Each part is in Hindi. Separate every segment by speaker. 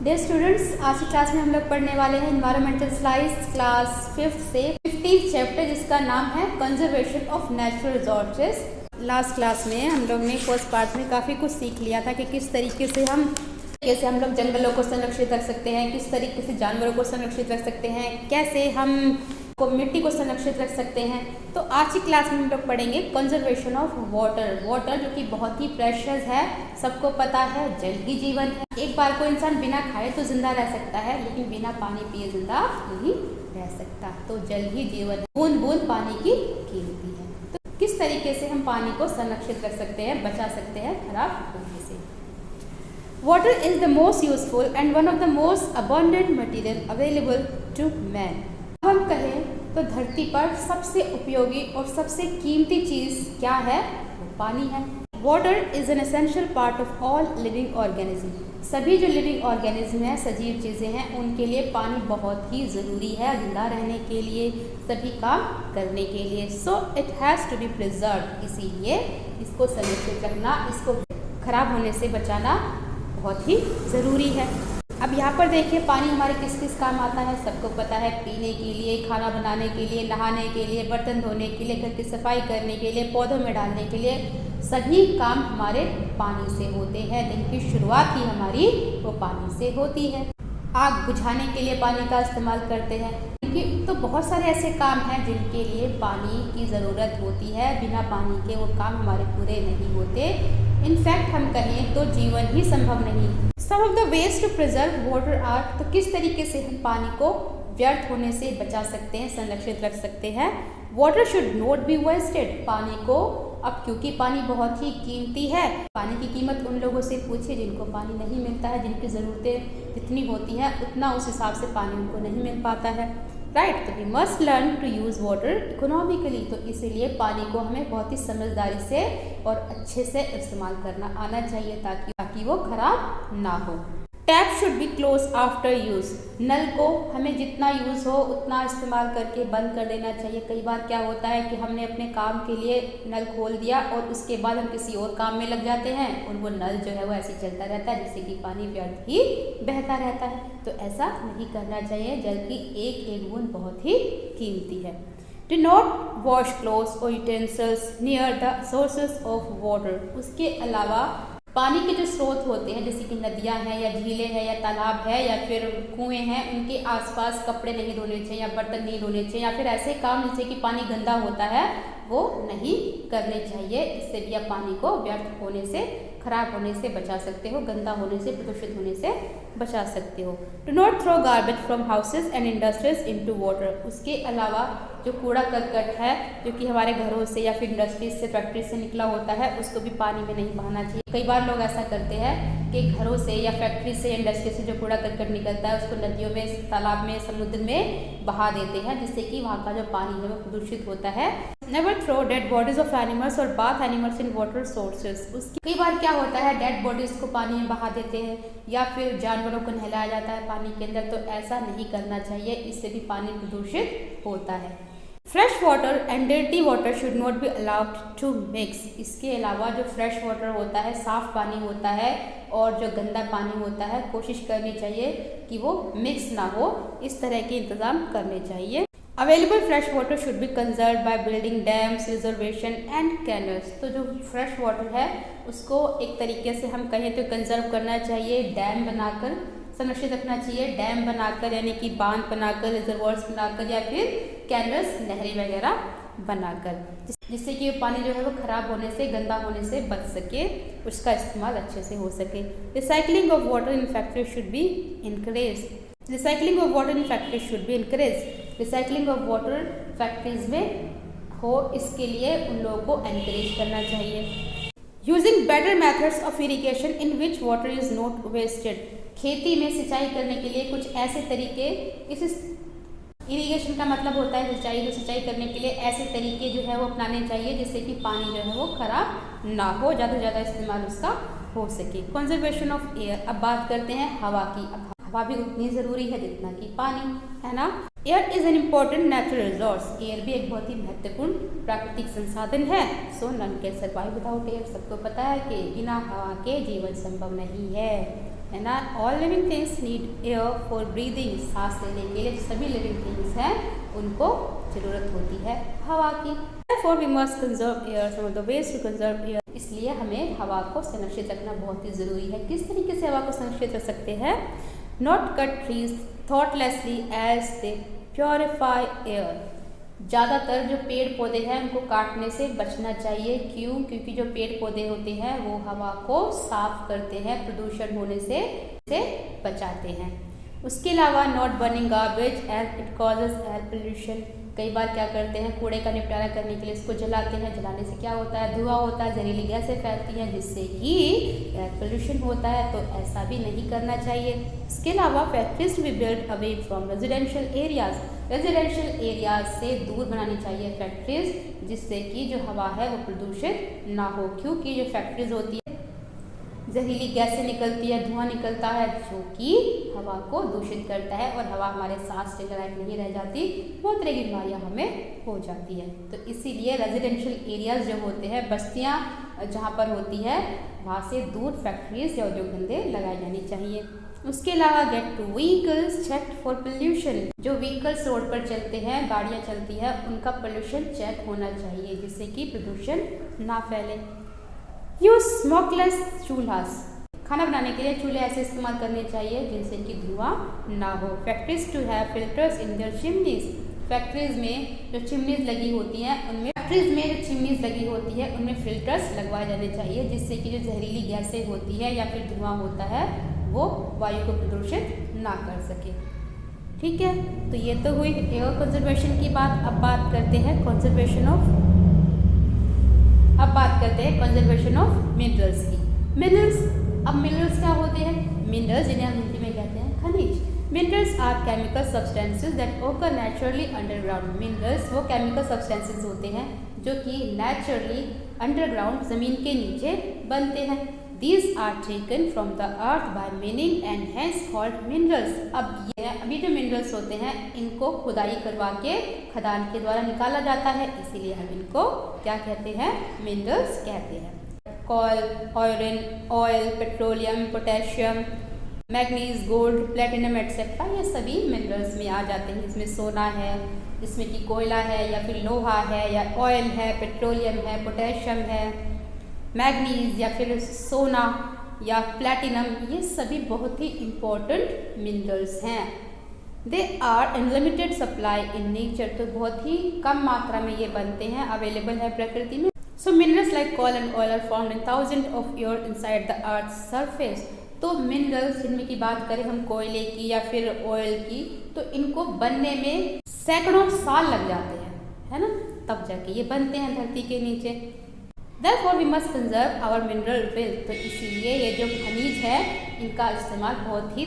Speaker 1: डियर स्टूडेंट्स, आज की क्लास में हम लोग पढ़ने वाले हैं इन्वायरमेंटल साइंस क्लास 5th से 15th चैप्टर, जिसका नाम है conservation of natural resources. Last class में हम लोग ने फर्स्ट पार्ट में काफ़ी कुछ सीख लिया था कि किस तरीके से हम लोग जंगलों को संरक्षित रख सकते हैं, किस तरीके से जानवरों को संरक्षित रख सकते हैं, कैसे हम मिट्टी को संरक्षित रख सकते हैं। तो आज की क्लास में हम लोग पढ़ेंगे कंजर्वेशन ऑफ वाटर जो कि बहुत ही प्रेशियस है। सबको पता है जल ही जीवन है। एक बार कोई इंसान बिना खाए तो जिंदा रह सकता है, लेकिन बिना पानी पिए जिंदा नहीं रह सकता। तो जल ही जीवन है, बूंद बूंद पानी की कीमती है। तो किस तरीके से हम पानी को संरक्षित रख सकते हैं, बचा सकते हैं खराब होने से। Water is the most useful and one of the most abundant material available to man. हम कहें तो धरती पर सबसे उपयोगी और सबसे कीमती चीज़ क्या है? वो पानी है। Water is an essential part of all living organism. सभी जो लिविंग ऑर्गेनिज्म हैं, सजीव चीज़ें हैं, उनके लिए पानी बहुत ही ज़रूरी है जिंदा रहने के लिए, सभी काम करने के लिए। So it has to be preserve. इसीलिए इसको संरक्षित रखना, इसको खराब होने से बचाना बहुत ही ज़रूरी है। अब यहाँ पर देखिए, पानी हमारे किस किस काम आता है सबको पता है। पीने के लिए, खाना बनाने के लिए, नहाने के लिए, बर्तन धोने के लिए, घर की सफाई करने के लिए, पौधों में डालने के लिए, सभी काम हमारे पानी से होते हैं। दिन की शुरुआत ही हमारी वो पानी से होती है। आग बुझाने के लिए पानी का इस्तेमाल करते हैं। तो बहुत सारे ऐसे काम हैं जिनके लिए पानी की ज़रूरत होती है। बिना पानी के वो काम हमारे पूरे नहीं होते। इनफैक्ट हम कहें तो जीवन ही संभव नहीं। Some of the ways to preserve water are, तो किस तरीके से हम पानी को व्यर्थ होने से बचा सकते हैं, संरक्षित रख सकते हैं। Water should not be wasted. पानी को, अब क्योंकि पानी बहुत ही कीमती है, पानी की कीमत उन लोगों से पूछिए जिनको पानी नहीं मिलता है, जिनकी ज़रूरतें जितनी होती हैं उतना उस हिसाब से पानी उनको नहीं मिल पाता है। राइट, तो we must learn to use water economically. तो इसीलिए पानी को हमें बहुत ही समझदारी से और अच्छे से इस्तेमाल करना आना चाहिए ताकि वो खराब ना हो। Tap should be close after use. नल को हमें जितना यूज़ हो उतना इस्तेमाल करके बंद कर देना चाहिए। कई बार क्या होता है कि हमने अपने काम के लिए नल खोल दिया और उसके बाद हम किसी और काम में लग जाते हैं और वो नल जो है वो ऐसे चलता रहता है, जिससे कि पानी व्यर्थ ही बहता रहता है। तो ऐसा नहीं करना चाहिए। जल की एक एक बूंद बहुत ही कीमती है। Do not wash clothes or utensils near the sources of water। उसके अलावा पानी के जो स्रोत होते हैं, जैसे कि नदियाँ हैं या झीलें हैं या तालाब है या फिर कुएं हैं, उनके आसपास कपड़े नहीं धोने चाहिए या बर्तन नहीं धोने चाहिए, या फिर ऐसे काम जिससे कि पानी गंदा होता है वो नहीं करने चाहिए। इससे भी आप पानी को व्यर्थ होने से, खराब होने से बचा सकते हो, गंदा होने से, प्रदूषित होने से बचा सकते हो। Do not throw garbage from houses and industries into water. उसके अलावा जो कूड़ा करकट है जो कि हमारे घरों से या फिर इंडस्ट्रीज से, फैक्ट्री से निकला होता है, उसको भी पानी में नहीं बहाना चाहिए। कई बार लोग ऐसा करते हैं कि घरों से या फैक्ट्री से, इंडस्ट्री से जो कूड़ा करकट निकलता है उसको नदियों में, तालाब में, समुद्र में बहा देते हैं, जिससे कि वहाँ का जो पानी है वो प्रदूषित होता है। Never throw dead bodies of animals or bath animals in water sources. उसकी कई बार क्या होता है, डेड बॉडीज को पानी में बहा देते हैं या फिर जानवरों को नहलाया जाता है पानी के अंदर। तो ऐसा नहीं करना चाहिए, इससे भी पानी प्रदूषित होता है। Fresh water and dirty water should not be allowed to mix. इसके अलावा जो फ्रेश वाटर होता है, साफ पानी होता है, और जो गंदा पानी होता है, कोशिश करनी चाहिए कि वो मिक्स ना हो। इस तरह के इंतजाम करने चाहिए। Available fresh water should be conserve by building dams, reservation and canals. तो जो फ्रेश वाटर है उसको एक तरीके से हम कहें तो कंजर्व करना चाहिए, डैम बनाकर संरक्षित रखना चाहिए। डैम बनाकर, यानी कि बांध बनाकर, रिजर्वायर्स बनाकर, या फिर कैनल्स, नहरें वगैरह बनाकर, जिससे कि पानी जो है वो खराब होने से, गंदा होने से बच सके, उसका इस्तेमाल अच्छे से हो सके। Recycling of water in factory should be encourage. Recycling of water in factory should be encourage. Recycling of water factories में हो, इसके लिए उन लोगों को एनकरेज करना चाहिए। Using better methods of irrigation in which water is not wasted. खेती में सिंचाई करने के लिए कुछ ऐसे तरीके, इस इरिगेशन का मतलब होता है सिंचाई, जो सिंचाई करने के लिए ऐसे तरीके जो है वो अपनाने चाहिए जिससे कि पानी जो है वो खराब ना हो, ज़्यादा से ज़्यादा इस्तेमाल उसका हो सके। Conservation of air. अब बात करते हैं हवा की। अब हवा भी उतनी ज़रूरी है जितना कि पानी, है ना। Air is an important natural resource. Air भी एक बहुत ही महत्वपूर्ण प्राकृतिक संसाधन है। So none can survive without air. सबको पता है कि बिना हवा के जीवन संभव नहीं है। And all living things need air for breathing. सांस लेने के लिए सभी लिविंग थिंग्स हैं उनको ज़रूरत होती है हवा की। Therefore we must conserve air. Some of the ways to conserve air. इसलिए हमें हवा को संरक्षित रखना बहुत ही ज़रूरी है। किस तरीके से हवा को संरक्षित रख सकते हैं? Not cut trees thoughtlessly as they purify air. ज़्यादातर जो पेड़ पौधे हैं उनको काटने से बचना चाहिए। क्यों? क्योंकि जो पेड़ पौधे होते हैं वो हवा को साफ करते हैं, प्रदूषण होने से बचाते हैं। उसके अलावा not burning garbage and it causes air pollution. कई बार क्या करते हैं, कूड़े का निपटारा करने के लिए इसको जलाते हैं। जलाने से क्या होता है? धुआं होता है, जहरीली गैसें फैलती हैं जिससे कि एयर पोल्यूशन होता है। तो ऐसा भी नहीं करना चाहिए। इसके अलावा factories to be build away from residential areas. Residential areas से दूर बनानी चाहिए फैक्ट्रीज, जिससे कि जो हवा है वो प्रदूषित ना हो। क्योंकि जो फैक्ट्रीज होती है जहरीली गैसें निकलती है, धुआं निकलता है जो कि हवा को दूषित करता है और हवा हमारे सांस लेने लायक नहीं रह जाती, बहुत तरह की बीमारियाँ हमें हो जाती है। तो इसीलिए रेजिडेंशियल एरियाज जो होते हैं, बस्तियाँ जहाँ पर होती है वहाँ से दूर फैक्ट्रीज या उद्योग धंधे लगाए जानी चाहिए। उसके अलावा get to vehicles check for pollution. जो व्हीकल्स रोड पर चलते हैं, गाड़ियाँ चलती है, उनका पोल्यूशन चेक होना चाहिए जिससे कि प्रदूषण ना फैले। Use smokeless chulhas. खाना बनाने के लिए चूल्हे ऐसे इस्तेमाल करने चाहिए जिनसे कि धुआं ना हो। Factories to have filters in their chimneys. Factories में जो चिमनीज लगी होती हैं उनमें फिल्टर्स लगवाए जाने चाहिए जिससे कि जो जहरीली गैसें होती है या फिर धुआं होता है वो वायु को प्रदूषित ना कर सके। ठीक है, तो ये तो हुई एयर कंजर्वेशन की बात। अब बात करते हैं कंजर्वेशन ऑफ मिनरल्स की। मिनरल्स क्या होते हैं? मिनरल्स जिन्हें हम हिंदी में कहते हैं खनिज। Minerals are chemical substances that occur naturally underground. Minerals वो केमिकल सब्सटेंसेस होते हैं जो कि नेचुरली अंडरग्राउंड ज़मीन के नीचे बनते हैं। These are taken from the earth by mining and hence called minerals. अभी जो मिनरल्स होते हैं इनको खुदाई करवा के खदान के द्वारा निकाला जाता है, इसीलिए हम इनको क्या कहते हैं? मिनरल्स कहते हैं। Coal, iron, oil, petroleum, potassium, manganese, gold, platinum etcetera, ये सभी मिनरल्स में आ जाते हैं। इसमें सोना है, इसमें कि कोयला है या फिर लोहा है या ऑयल है, पेट्रोलियम है, पोटेशियम है, मैग्नीज या फिर सोना या प्लैटिनम, ये सभी बहुत ही इम्पोर्टेंट मिनरल्स हैं। They are unlimited supply in nature. तो बहुत ही कम मात्रा में ये बनते हैं, अवेलेबल है प्रकृति में। So minerals like coal and oil are found in thousand of year inside the earth surface. तो मिनरल्स जिनमें की बात करें हम कोयले की या फिर ऑयल की, तो इनको बनने में सैकड़ों साल लग जाते हैं, है ना, तब जाके ये बनते हैं धरती के नीचे। Therefore we must conserve our mineral wealth। तो इसीलिए ये जो खनिज है इनका इस्तेमाल बहुत ही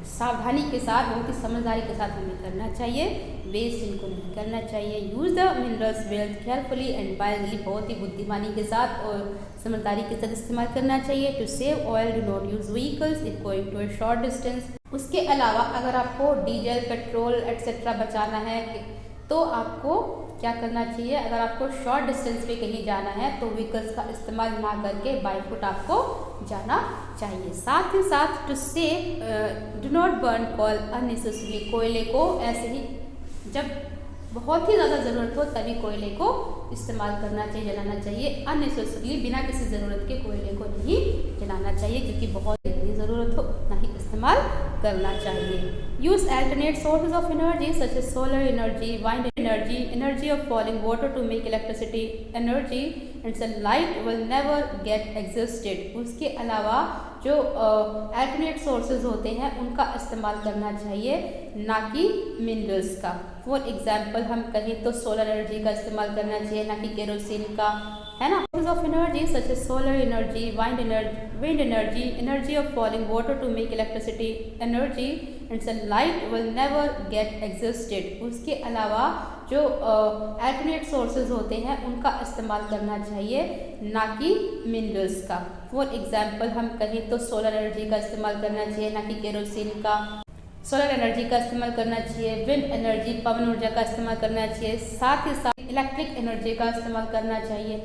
Speaker 1: सावधानी के साथ, बहुत ही समझदारी के साथ हमें करना चाहिए। वेस्ट इनको नहीं करना चाहिए। Use the minerals wealth carefully and wisely. बहुत ही बुद्धिमानी के साथ और समझदारी के साथ इस्तेमाल करना चाहिए। To save oil do not use vehicles if going to a short distance. उसके अलावा अगर आपको डीजल, पेट्रोल एटसेट्रा बचाना है तो आपको क्या करना चाहिए? अगर आपको शॉर्ट डिस्टेंस पे कहीं जाना है तो व्हीकल्स का इस्तेमाल ना करके बाई फुट आपको जाना चाहिए। साथ ही साथ to save do not burn coal unnecessarily. कोयले को ऐसे ही जब बहुत ही ज़्यादा ज़रूरत हो तभी कोयले को इस्तेमाल करना चाहिए, जलाना चाहिए। अननेसेसरीली बिना किसी ज़रूरत के कोयले को नहीं जलाना चाहिए, क्योंकि बहुत जितनी ज़रूरत हो उतना ही इस्तेमाल करना चाहिए। Use alternate sources of energy such as solar energy, wind energy, energy of falling water to make electricity energy and sunlight will never get exhausted. उसके अलावा जो अल्टरनेट सोर्सेज होते हैं उनका इस्तेमाल करना चाहिए, ना कि मिनरल्स का। फॉर एग्जाम्पल हम कहें तो सोलर एनर्जी का इस्तेमाल करना चाहिए, ना कि केरोसिन का, है ना। Sources of energy such as solar energy, wind energy, energy of falling water to make electricity energy and sunlight will never get existed। उसके अलावा जो अल्टरनेट सोर्सेज होते हैं उनका इस्तेमाल करना चाहिए, ना कि मिनरल्स का। फॉर एग्जाम्पल हम कहें तो सोलर एनर्जी का इस्तेमाल करना चाहिए, ना कि केरोसिन का। सोलर एनर्जी का इस्तेमाल करना चाहिए, विंड एनर्जी, पवन ऊर्जा का इस्तेमाल करना चाहिए, साथ ही साथ इलेक्ट्रिक एनर्जी का इस्तेमाल करना चाहिए।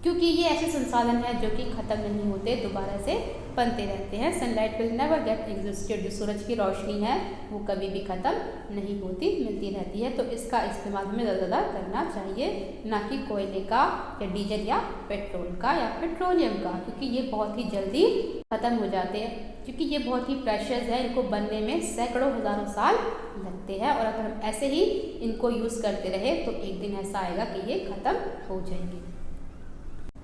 Speaker 1: क्योंकि ये ऐसे संसाधन हैं जो कि ख़त्म नहीं होते, दोबारा से बनते रहते हैं। Sunlight will never get exhausted, जो सूरज की रोशनी है वो कभी भी ख़त्म नहीं होती, मिलती रहती है। तो इसका इस्तेमाल हमें ज़्यादा करना चाहिए, ना कि कोयले का या डीजल या पेट्रोल का या पेट्रोलियम का, क्योंकि ये बहुत ही जल्दी ख़त्म हो जाते हैं, क्योंकि ये बहुत ही प्रेशियस है, इनको बनने में सैकड़ों हज़ारों साल लगते हैं। और अगर हम ऐसे ही इनको यूज़ करते रहे तो एक दिन ऐसा आएगा कि ये ख़त्म हो जाएंगे।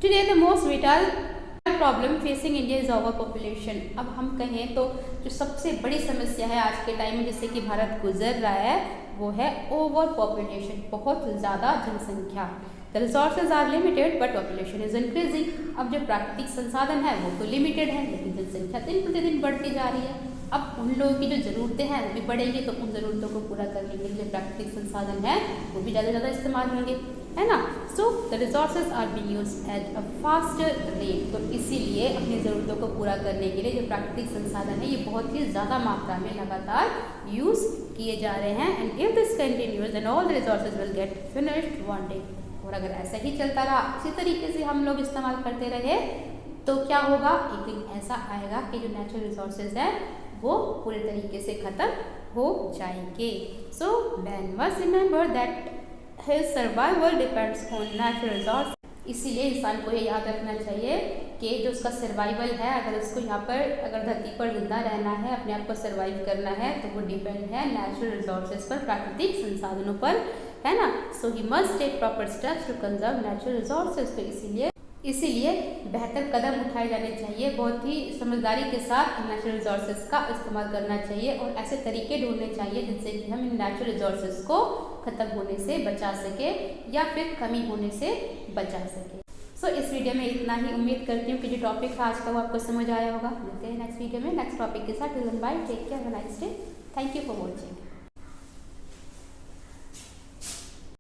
Speaker 1: Today the most whittle problem facing India is over population. अब हम कहें तो जो सबसे बड़ी समस्या है आज के टाइम में जिससे कि भारत गुजर रहा है वो है ओवर पॉपुलेशन, बहुत ज़्यादा जनसंख्या। The resources are limited but population is increasing. अब जो प्राकृतिक संसाधन है वो तो लिमिटेड है, लेकिन जनसंख्या दिन प्रतिदिन बढ़ती जा रही है। अब उन लोगों की जो ज़रूरतें हैं वो भी बढ़ेंगी, तो उन ज़रूरतों को पूरा करने के लिए प्राकृतिक संसाधन है वो भी ज़्यादा से ज़्यादा इस्तेमाल होंगे, है ना। So the resources are being used at a faster rate. तो इसीलिए अपनी ज़रूरतों को पूरा करने के लिए जो प्राकृतिक संसाधन है ये बहुत ही ज़्यादा मात्रा में लगातार यूज़ किए जा रहे हैं। And if this continues then all the resources will get finished one day. और अगर ऐसा ही चलता रहा, इसी तरीके से हम लोग इस्तेमाल करते रहे तो क्या होगा, एक दिन ऐसा आएगा कि जो नेचुरल रिसोर्सेज हैं वो पूरे तरीके से ख़त्म हो जाएंगे। So man must remember that his survival depends on natural resource. इसीलिए इंसान को ये याद रखना चाहिए कि जो उसका सर्वाइवल है, अगर उसको यहाँ पर अगर धरती पर जिंदा रहना है, अपने आप को सर्वाइव करना है, तो वो डिपेंड है नेचुरल रिसोर्सेज पर, प्राकृतिक संसाधनों पर, है ना। So he must take proper steps to conserve natural resources. तो इसीलिए बेहतर कदम उठाए जाने चाहिए, बहुत ही समझदारी के साथ नेचुरल रिसोर्सेज का इस्तेमाल करना चाहिए और ऐसे तरीके ढूंढने चाहिए जिनसे कि हम इन नेचुरल रिसोर्सेज को ख़त्म होने से बचा सके या फिर कमी होने से बचा सके। सो इस वीडियो में इतना ही। उम्मीद करती हूँ कि जो टॉपिक था आज का वो आपको समझ आया होगा। मिलते हैं नेक्स्ट वीडियो में नेक्स्ट टॉपिक के साथ। Till then bye, take care, have a nice day. Thank you for watching.